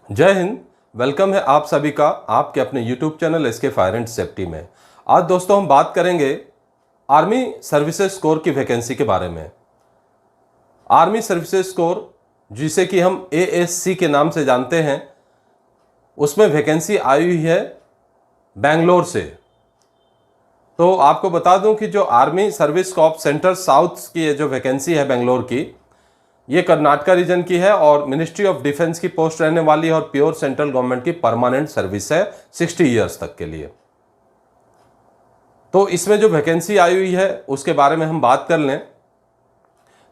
जय हिंद। वेलकम है आप सभी का आपके अपने YouTube channel SK fire and safety में। आज दोस्तों हम बात करेंगे आर्मी सर्विसेज कोर की वैकेंसी के बारे में। आर्मी सर्विसेज कोर जिसे कि हम ASC के नाम से जानते हैं, उसमें वैकेंसी आई हुई है बेंगलोर से। तो आपको बता दूं कि जो army service corps centre south की ये जो वैकेंसी है बेंगलोर की, ये कर्नाटका रीजन की है और मिनिस्ट्री ऑफ डिफेंस की पोस्ट रहने वाली है और प्योर सेंट्रल गवर्नमेंट की परमानेंट सर्विस है 60 इयर्स तक के लिए। तो इसमें जो वैकेंसी आई हुई है उसके बारे में हम बात कर लें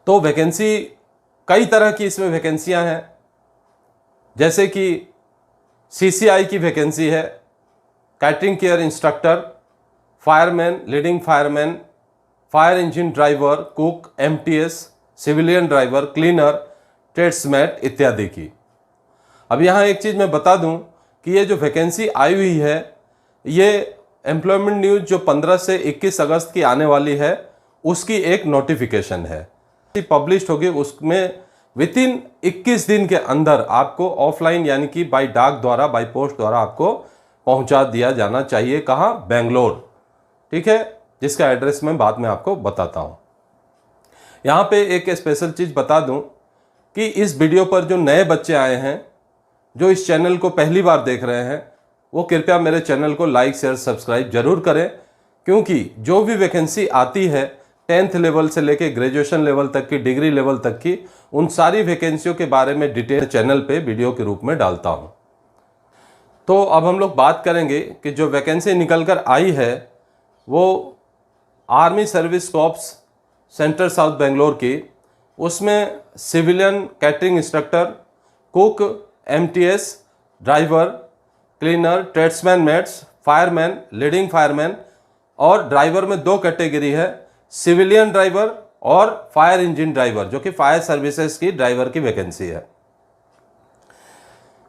तो वैकेंसी कई तरह की इसमें वैकेंसियां हैं, जैसे कि CCI की वैकेंसी है, catering care instructor, fireman, leading fireman, fire engine driver, cook, MTS, civilian driver, cleaner, tradesman इत्यादि की। अब यहाँ एक चीज़ मैं बता दूँ कि ये जो वैकेंसी आई हुई है, ये एम्प्लॉयमेंट न्यूज़ जो 15 से 21 अगस्त की आने वाली है उसकी एक नोटिफिकेशन है, पब्लिश होगी। उसमें विद इन 21 दिन के अंदर आपको ऑफलाइन यानी कि बाय डाक द्वारा, बाय पोस्ट द्वारा आपको पहुंचा दिया जाना चाहिए। कहाँ? बेंगलोर। ठीक है, जिसका एड्रेस मैं बाद में आपको बताता हूँ। यहाँ पे एक स्पेशल चीज़ बता दूँ कि इस वीडियो पर जो नए बच्चे आए हैं, जो इस चैनल को पहली बार देख रहे हैं, वो कृपया मेरे चैनल को लाइक, शेयर, सब्सक्राइब जरूर करें, क्योंकि जो भी वैकेंसी आती है 10th लेवल से लेके ग्रेजुएशन लेवल तक की, डिग्री लेवल तक की, उन सारी वैकेंसियों के बारे में डिटेल चैनल पे वीडियो के रूप में डालता हूँ। तो अब हम लोग बात करेंगे कि जो वैकेंसी निकल कर आई है वो army service corps centre south Bangalore की। उसमें civilian catering instructor, cook, MTS driver, cleaner, tradesman mates, fireman, leading fireman और ड्राइवर में दो कैटेगरी है, सिविलियन ड्राइवर और फायर इंजन ड्राइवर, जो कि फायर सर्विसेज की ड्राइवर की वैकेंसी है।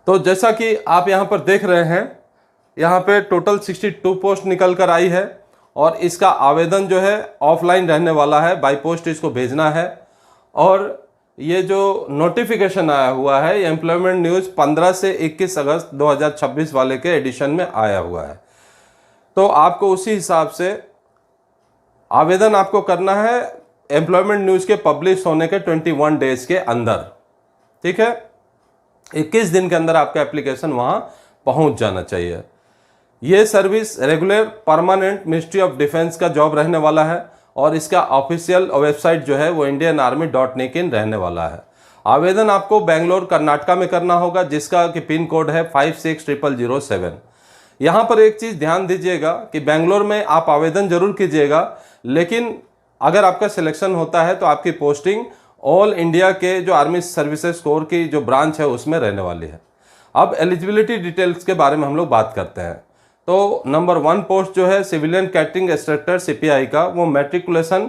तो जैसा कि आप यहाँ पर देख रहे हैं, यहाँ पे टोटल 62 पोस्ट निकल कर आई है और इसका आवेदन जो है ऑफलाइन रहने वाला है, बाय पोस्ट इसको भेजना है। और ये जो नोटिफिकेशन आया हुआ है, ये एम्प्लॉयमेंट न्यूज़ 15 से 21 अगस्त 2026 वाले के एडिशन में आया हुआ है। तो आपको उसी हिसाब से आवेदन आपको करना है एम्प्लॉयमेंट न्यूज़ के पब्लिश होने के 21 डेज के अंदर। ठीक है, 21 दिन के अंदर आपका एप्लीकेशन वहाँ पहुँच जाना चाहिए। ये service regular permanent ministry of defence का जॉब रहने वाला है और इसका ऑफिशियल वेबसाइट जो है वो indianarmy.in रहने वाला है। आवेदन आपको बेंगलोर कर्नाटका में करना होगा, जिसका कि पिन कोड है 560007। यहाँ पर एक चीज़ ध्यान दीजिएगा कि बेंगलोर में आप आवेदन जरूर कीजिएगा, लेकिन अगर आपका सिलेक्शन होता है तो आपकी पोस्टिंग ऑल इंडिया के जो आर्मी सर्विसेज कोर की जो ब्रांच है उसमें रहने वाली है। अब एलिजिबिलिटी डिटेल्स के बारे में हम लोग बात करते हैं। तो नंबर 1 पोस्ट जो है सिविलियन कैटरिंग इंस्ट्रक्टर CPI का, वो मैट्रिकुलेशन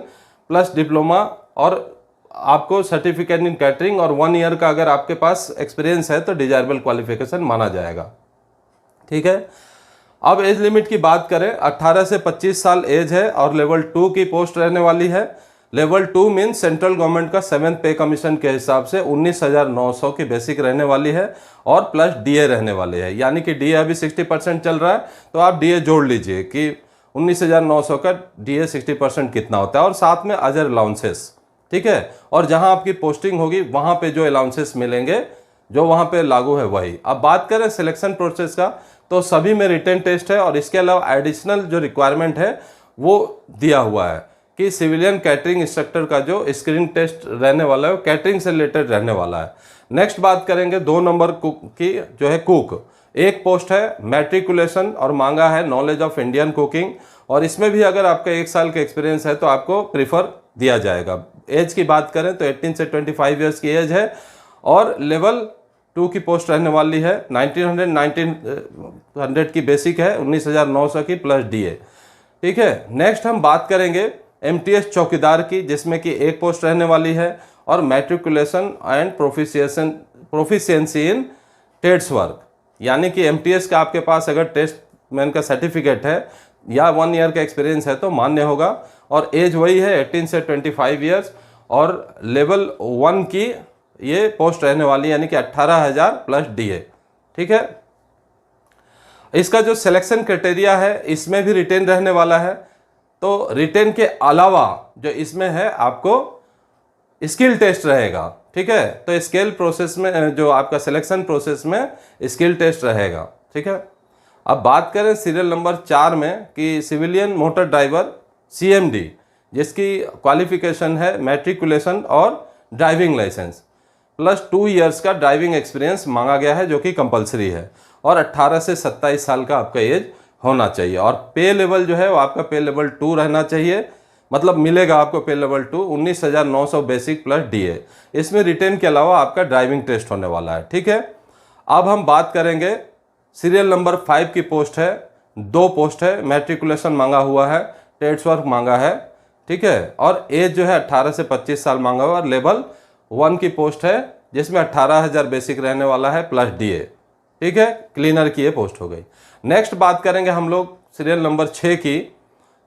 प्लस डिप्लोमा और आपको सर्टिफिकेट इन कैटरिंग और 1 ईयर का अगर आपके पास एक्सपीरियंस है तो डिजायरेबल क्वालिफिकेशन माना जाएगा। ठीक है, अब एज लिमिट की बात करें, 18 से 25 साल एज है और लेवल 2 की पोस्ट रहने वाली है। लेवल 2 मीन सेंट्रल गवर्नमेंट का 7th पे कमीशन के हिसाब से 19,900 की बेसिक रहने वाली है और प्लस DA रहने वाले है, यानी कि DA अभी 60% चल रहा है, तो आप DA जोड़ लीजिए कि 19,900 का DA 60% कितना होता है, और साथ में अदर अलाउंसेस। ठीक है, और जहां आपकी पोस्टिंग होगी वहां पे जो अलाउंसेस मिलेंगे जो वहां पे लागू है वही। अब बात करें सिलेक्शन प्रोसेस का, तो सभी में रिटन टेस्ट है और इसके अलावा एडिशनल जो रिक्वायरमेंट है वो दिया हुआ है कि सिविलियन कैटरिंग इंस्ट्रक्टर का जो स्क्रीन टेस्ट रहने वाला है वो कैटरिंग से रिलेटेड रहने वाला है। नेक्स्ट बात करेंगे 2 नंबर कुक की, जो है कुक। एक पोस्ट है मैट्रिकुलेशन और मांगा है नॉलेज ऑफ इंडियन कुकिंग, और इसमें भी अगर आपका 1 साल का एक्सपीरियंस है तो आपको प्रीफर दिया जाएगा। एज की बात करें तो 18 से 25 ईयर्स की एज है और लेवल 2 की पोस्ट रहने वाली है। 1900 की बेसिक है, 19,900 की प्लस DA। ठीक है, नेक्स्ट हम बात करेंगे MTS चौकीदार की, जिसमें कि एक पोस्ट रहने वाली है और matriculation and proficiency in trades work, यानी कि MTS का आपके पास अगर टेस्ट मैन का सर्टिफिकेट है या 1 ईयर का एक्सपीरियंस है तो मान्य होगा। और एज वही है 18 से 25 ईयर्स और लेवल 1 की ये पोस्ट रहने वाली है, यानी कि 18,000 प्लस DA। ठीक है। इसका जो सिलेक्शन क्राइटेरिया है इसमें भी रिटेन रहने वाला है। तो रिटेन के अलावा जो इसमें है आपको स्किल टेस्ट रहेगा, ठीक है। तो स्किल प्रोसेस में जो आपका सिलेक्शन प्रोसेस में स्किल टेस्ट रहेगा, ठीक है। अब बात करें सीरियल नंबर 4 में कि सिविलियन मोटर ड्राइवर CMD, जिसकी क्वालिफिकेशन है मैट्रिकुलेशन और ड्राइविंग लाइसेंस प्लस 2 इयर्स का ड्राइविंग एक्सपीरियंस मांगा गया है, जो कि कंपलसरी है, और 18 से 27 साल का आपका एज होना चाहिए। और पे लेवल जो है वो आपका पे लेवल 2 रहना चाहिए, मतलब मिलेगा आपको पे लेवल 2 19,900 बेसिक प्लस DA। इसमें रिटेन के अलावा आपका ड्राइविंग टेस्ट होने वाला है, ठीक है। अब हम बात करेंगे सीरियल नंबर 5 की पोस्ट है, 2 पोस्ट है, मैट्रिकुलेशन मांगा हुआ है, ट्रेड्स वर्क मांगा है, ठीक है। और एज जो है 18 से 25 साल मांगा हुआ, और लेवल 1 की पोस्ट है जिसमें 18,000 बेसिक रहने वाला है प्लस DA, ठीक है। क्लीनर की ये पोस्ट हो गई। नेक्स्ट बात करेंगे हम लोग सीरियल नंबर 6 की,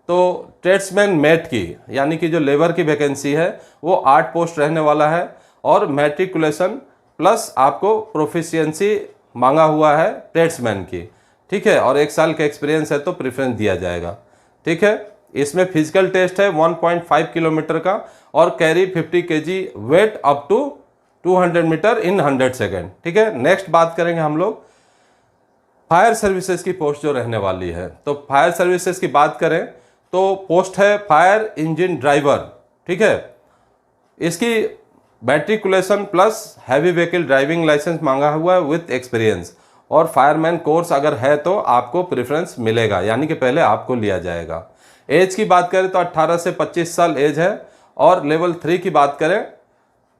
तो ट्रेड्समैन मेट की, यानी कि जो लेबर की वैकेंसी है वो 8 पोस्ट रहने वाला है, और मैट्रिकुलेशन प्लस आपको प्रोफिशिएंसी मांगा हुआ है ट्रेड्समैन की, ठीक है। और 1 साल का एक्सपीरियंस है तो प्रेफरेंस दिया जाएगा, ठीक है। इसमें फिजिकल टेस्ट है 1.5 किलोमीटर का, और carry 50 kg weight up to 200 metre in 100 second, ठीक है। नेक्स्ट बात करेंगे हम लोग फायर सर्विसेज की पोस्ट जो रहने वाली है। तो फायर सर्विसेज की बात करें तो पोस्ट है फायर इंजन ड्राइवर, ठीक है। इसकी matriculation plus heavy vehicle driving licence मांगा हुआ है विथ एक्सपीरियंस, और फायरमैन कोर्स अगर है तो आपको प्रेफरेंस मिलेगा, यानी कि पहले आपको लिया जाएगा। एज की बात करें तो 18 से 25 साल एज है, और लेवल 3 की बात करें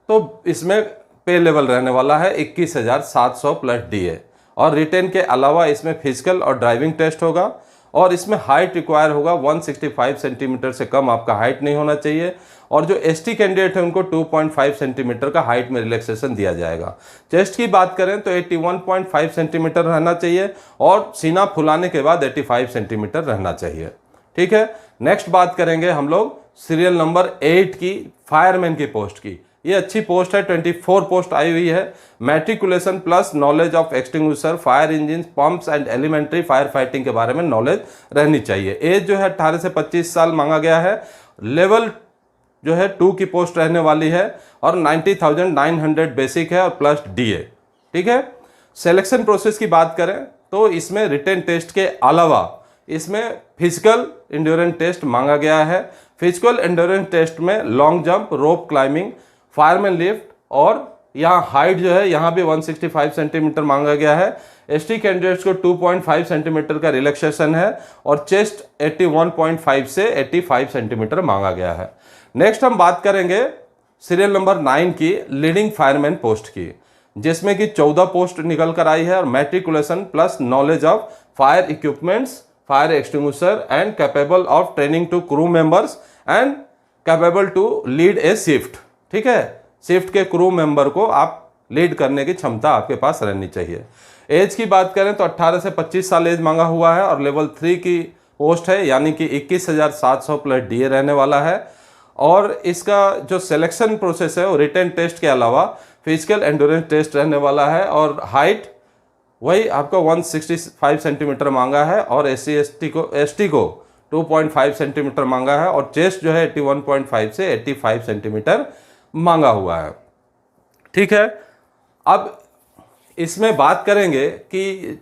तो इसमें पे लेवल रहने वाला है 21,700 प्लस DA, और रिटेन के अलावा इसमें फिजिकल और ड्राइविंग टेस्ट होगा, और इसमें हाइट रिक्वायर होगा 165 सेंटीमीटर से कम आपका हाइट नहीं होना चाहिए, और जो ST कैंडिडेट है उनको 2.5 सेंटीमीटर का हाइट में रिलैक्सेशन दिया जाएगा। चेस्ट की बात करें तो 81.5 सेंटीमीटर रहना चाहिए, और सीना फुलाने के बाद 85 सेंटीमीटर रहना चाहिए, ठीक है। नेक्स्ट बात करेंगे हम लोग सीरियल नंबर 8 की, फायरमैन की पोस्ट की। ये अच्छी पोस्ट है, 24 पोस्ट आई हुई है। Matriculation plus knowledge of extinguisher, fire engine, pumps and elementary fire fighting के बारे में नॉलेज रहनी चाहिए। एज जो है 18 से 25 साल मांगा गया है। लेवल जो है 2 की पोस्ट रहने वाली है, और 90,900 बेसिक है और प्लस DA, ठीक है। सिलेक्शन प्रोसेस की बात करें तो इसमें रिटेन टेस्ट के अलावा इसमें फिजिकल एंड्योरेंस टेस्ट मांगा गया है। फिजिकल एंड्योरेंस टेस्ट में long jump, rope climbing, fireman lift, और यहाँ हाइट जो है यहाँ भी 165 सेंटीमीटर मांगा गया है। ST कैंडिडेट्स को 2.5 सेंटीमीटर का रिलैक्सेशन है, और चेस्ट 81.5 से 85 सेंटीमीटर मांगा गया है। नेक्स्ट हम बात करेंगे सीरियल नंबर 9 की, लीडिंग फायरमैन पोस्ट की, जिसमें कि 14 पोस्ट निकल कर आई है, और matriculation plus knowledge of fire equipments, fire extinguisher and capable of training to crew members and capable to lead a shift, ठीक है। शिफ्ट के क्रू मेंबर को आप लीड करने की क्षमता आपके पास रहनी चाहिए। एज की बात करें तो 18 से 25 साल एज मांगा हुआ है, और लेवल 3 की पोस्ट है, यानी कि 21,700 प्लस DA रहने वाला है। और इसका जो सिलेक्शन प्रोसेस है वो रिटेन टेस्ट के अलावा फिजिकल एंड्योरेंस टेस्ट रहने वाला है, और हाइट वही आपका 165 सेंटीमीटर मांगा है, और ST को 2.5 सेंटीमीटर मांगा है, और चेस्ट जो है 81.5 से 85 सेंटीमीटर मांगा हुआ है, ठीक है। अब इसमें बात करेंगे कि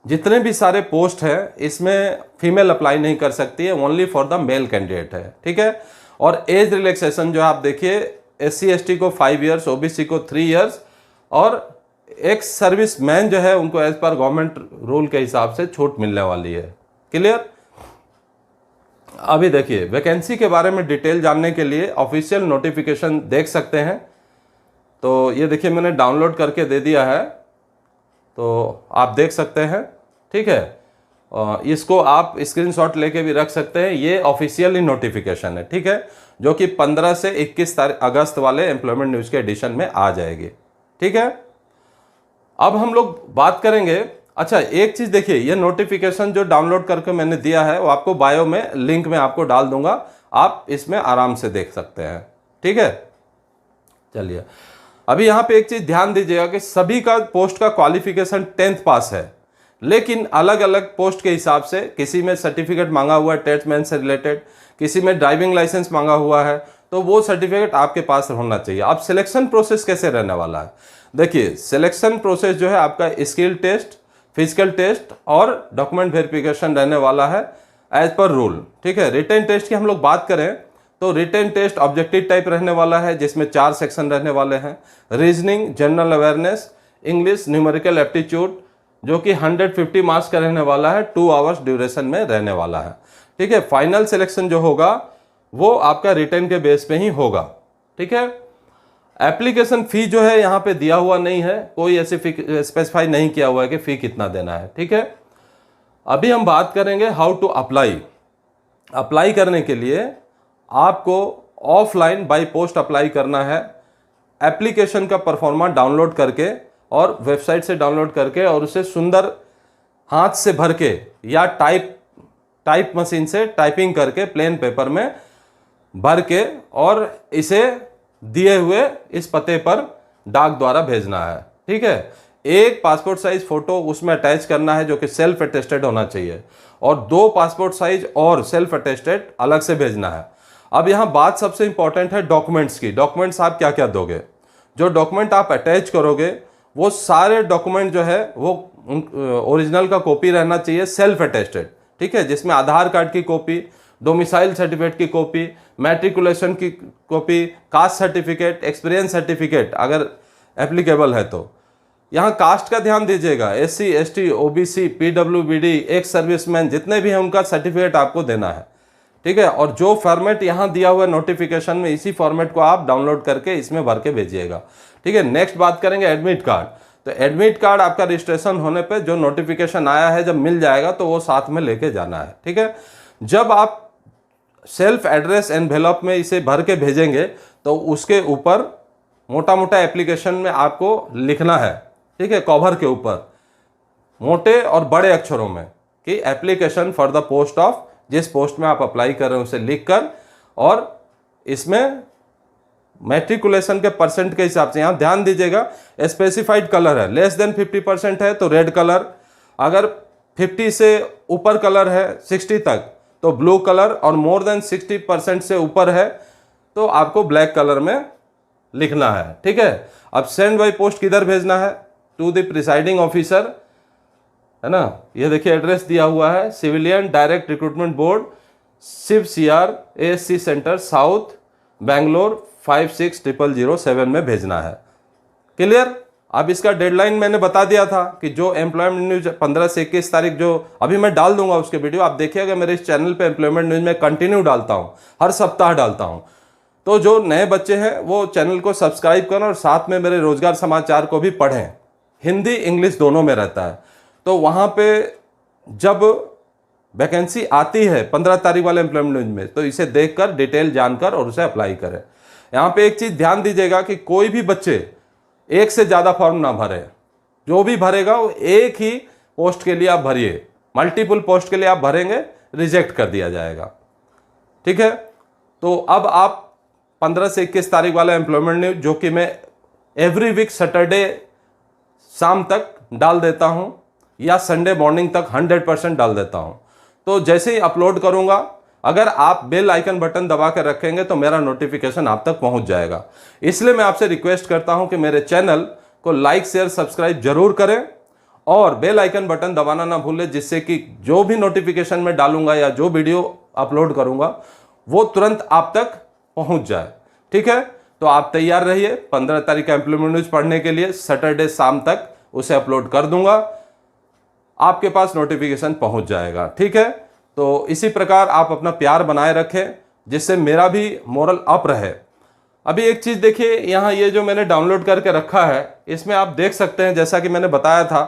जितने भी सारे पोस्ट हैं इसमें फीमेल अप्लाई नहीं कर सकती है, only for the male candidate है, ठीक है। और एज रिलैक्सेशन जो आप देखिए, SC ST को 5 इयर्स, OBC को 3 इयर्स, और एक्स सर्विस मैन जो है उनको एज पर गवर्नमेंट रूल के हिसाब से छूट मिलने वाली है। क्लियर। अभी देखिए वैकेंसी के बारे में डिटेल जानने के लिए ऑफिशियल नोटिफिकेशन देख सकते हैं। तो ये देखिए मैंने डाउनलोड करके दे दिया है, तो आप देख सकते हैं, ठीक है। इसको आप स्क्रीनशॉट लेके भी रख सकते हैं। ये ऑफिशियली नोटिफिकेशन है, ठीक है, जो कि 15 से 21 अगस्त वाले एम्प्लॉयमेंट न्यूज़ के एडिशन में आ जाएगी, ठीक है। अब हम लोग बात करेंगे, अच्छा एक चीज़ देखिए, ये नोटिफिकेशन जो डाउनलोड करके मैंने दिया है वो आपको बायो में लिंक में आपको डाल दूंगा, आप इसमें आराम से देख सकते हैं, ठीक है। चलिए अभी यहाँ पे एक चीज़ ध्यान दीजिएगा कि सभी का पोस्ट का क्वालिफिकेशन 10th पास है, लेकिन अलग अलग पोस्ट के हिसाब से किसी में सर्टिफिकेट मांगा हुआ है ट्रेड्समैन से रिलेटेड, किसी में ड्राइविंग लाइसेंस मांगा हुआ है, तो वो सर्टिफिकेट आपके पास होना चाहिए। अब सिलेक्शन प्रोसेस कैसे रहने वाला है, देखिए सिलेक्शन प्रोसेस जो है आपका स्किल टेस्ट, फिजिकल टेस्ट और डॉक्यूमेंट वेरिफिकेशन रहने वाला है एज पर रूल, ठीक है। रिटन टेस्ट की हम लोग बात करें तो रिटन टेस्ट ऑब्जेक्टिव टाइप रहने वाला है, जिसमें 4 सेक्शन रहने वाले हैं। Reasoning, general awareness, English, numerical aptitude, जो कि 150 मार्क्स का रहने वाला है, 2 आवर्स ड्यूरेशन में रहने वाला है, ठीक है। फाइनल सिलेक्शन जो होगा वो आपका रिटन के बेस पे ही होगा, ठीक है। एप्लीकेशन फी जो है यहाँ पे दिया हुआ नहीं है, कोई ऐसे स्पेसिफाई नहीं किया हुआ है कि फी कितना देना है, ठीक है। अभी हम बात करेंगे हाउ टू अप्लाई। अप्लाई करने के लिए आपको ऑफलाइन बाय पोस्ट अप्लाई करना है, एप्लीकेशन का परफॉर्मा डाउनलोड करके और वेबसाइट से डाउनलोड करके और उसे सुंदर हाथ से भर के या टाइप मशीन से टाइपिंग करके प्लेन पेपर में भर के और इसे दिए हुए इस पते पर डाक द्वारा भेजना है, ठीक है। एक पासपोर्ट साइज फोटो उसमें अटैच करना है जो कि सेल्फ अटेस्टेड होना चाहिए, और 2 पासपोर्ट साइज और सेल्फ अटेस्टेड अलग से भेजना है। अब यहाँ बात सबसे इंपॉर्टेंट है डॉक्यूमेंट्स की। डॉक्यूमेंट्स आप क्या क्या दोगे, जो डॉक्यूमेंट आप अटैच करोगे वो सारे डॉक्यूमेंट जो है वो ओरिजिनल का कॉपी रहना चाहिए, सेल्फ अटेस्टेड, ठीक है, जिसमें आधार कार्ड की कॉपी, डोमिसाइल सर्टिफिकेट की कॉपी, मैट्रिकुलेशन की copy, caste certificate, experience certificate अगर एप्लीकेबल है तो। यहाँ कास्ट का ध्यान दीजिएगा, SC ST OBC PWBD, ex serviceman जितने भी हैं उनका सर्टिफिकेट आपको देना है, ठीक है। और जो फॉर्मेट यहाँ दिया हुआ है नोटिफिकेशन में, इसी फॉर्मेट को आप डाउनलोड करके इसमें भर के भेजिएगा, ठीक है। नेक्स्ट बात करेंगे एडमिट कार्ड। तो एडमिट कार्ड आपका रजिस्ट्रेशन होने पे जो नोटिफिकेशन आया है जब मिल जाएगा तो वो साथ में लेके जाना है, ठीक है। जब आप सेल्फ एड्रेस एनवेलप में इसे भर के भेजेंगे तो उसके ऊपर मोटा मोटा एप्लीकेशन में आपको लिखना है, ठीक है, कवर के ऊपर मोटे और बड़े अक्षरों में कि application for the post of, जिस पोस्ट में आप अप्लाई कर रहे हैं उसे लिखकर, और इसमें मैट्रिकुलेशन के परसेंट के हिसाब से यहाँ ध्यान दीजिएगा स्पेसिफाइड कलर है, लेस देन 50% है तो रेड कलर, अगर 50 से ऊपर कलर है 60 तक तो ब्लू कलर, और मोर देन 60% से ऊपर है तो आपको ब्लैक कलर में लिखना है, ठीक है। अब सेंड बाय पोस्ट किधर भेजना है, टू द प्रिसाइडिंग ऑफिसर, है ना। ये देखिए एड्रेस दिया हुआ है, सिविलियन डायरेक्ट रिक्रूटमेंट बोर्ड, शिव CR ASC centre south Bangalore 560007 में भेजना है, क्लियर। अब इसका डेडलाइन मैंने बता दिया था कि जो एम्प्लॉयमेंट न्यूज 15 से 21 तारीख जो अभी मैं डाल दूंगा उसके वीडियो आप देखिएगा। मेरे इस चैनल पे एम्प्लॉयमेंट न्यूज में कंटिन्यू डालता हूं, हर सप्ताह डालता हूं, तो जो नए बच्चे हैं वो चैनल को सब्सक्राइब करें और साथ में मेरे रोजगार समाचार को भी पढ़ें, हिंदी इंग्लिश दोनों में रहता है। तो वहाँ पे जब वैकेंसी आती है 15 तारीख वाले एम्प्लॉयमेंट न्यूज में तो इसे देखकर डिटेल जानकर और उसे अप्लाई करें। यहाँ पे एक चीज़ ध्यान दीजिएगा कि कोई भी बच्चे एक से ज़्यादा फॉर्म ना भरे, जो भी भरेगा वो एक ही पोस्ट के लिए आप भरिए, मल्टीपल पोस्ट के लिए आप भरेंगे रिजेक्ट कर दिया जाएगा, ठीक है। तो अब आप 15 से 21 तारीख वाला एम्प्लॉयमेंट न्यूज जो कि मैं एवरी वीक सैटरडे शाम तक डाल देता हूं या संडे मॉर्निंग तक 100% डाल देता हूं, तो जैसे ही अपलोड करूंगा अगर आप बेल आइकन बटन दबा कर रखेंगे तो मेरा नोटिफिकेशन आप तक पहुंच जाएगा। इसलिए मैं आपसे रिक्वेस्ट करता हूं कि मेरे चैनल को लाइक शेयर सब्सक्राइब जरूर करें और बेल आइकन बटन दबाना ना भूलें, जिससे कि जो भी नोटिफिकेशन मैं डालूंगा या जो वीडियो अपलोड करूंगा वो तुरंत आप तक पहुंच जाए, ठीक है। तो आप तैयार रहिए 15 तारीख का एम्प्लॉयमेंट न्यूज पढ़ने के लिए, सैटरडे शाम तक उसे अपलोड कर दूंगा, आपके पास नोटिफिकेशन पहुंच जाएगा, ठीक है। तो इसी प्रकार आप अपना प्यार बनाए रखें जिससे मेरा भी मोरल अप रहे। अभी एक चीज़ देखिए, यहाँ ये जो मैंने डाउनलोड करके रखा है इसमें आप देख सकते हैं, जैसा कि मैंने बताया था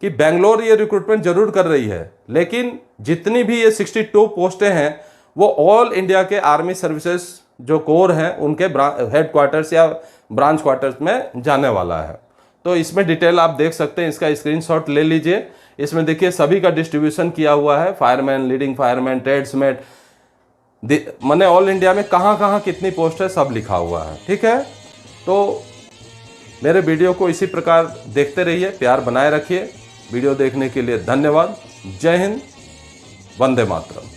कि बेंगलोर ये रिक्रूटमेंट जरूर कर रही है, लेकिन जितनी भी ये 62 पोस्टें हैं वो ऑल इंडिया के आर्मी सर्विसेज जो कोर हैं उनके हेड क्वार्टर्स या ब्रांच क्वार्टर्स में जाने वाला है। तो इसमें डिटेल आप देख सकते हैं, इसका स्क्रीनशॉट ले लीजिए। इसमें देखिए सभी का डिस्ट्रीब्यूशन किया हुआ है, फायरमैन, लीडिंग फायरमैन, ट्रेड्समैन, मैंने ऑल इंडिया में कहाँ कहाँ कितनी पोस्ट है सब लिखा हुआ है, ठीक है। तो मेरे वीडियो को इसी प्रकार देखते रहिए, प्यार बनाए रखिए। वीडियो देखने के लिए धन्यवाद। जय हिंद, वंदे मातरम।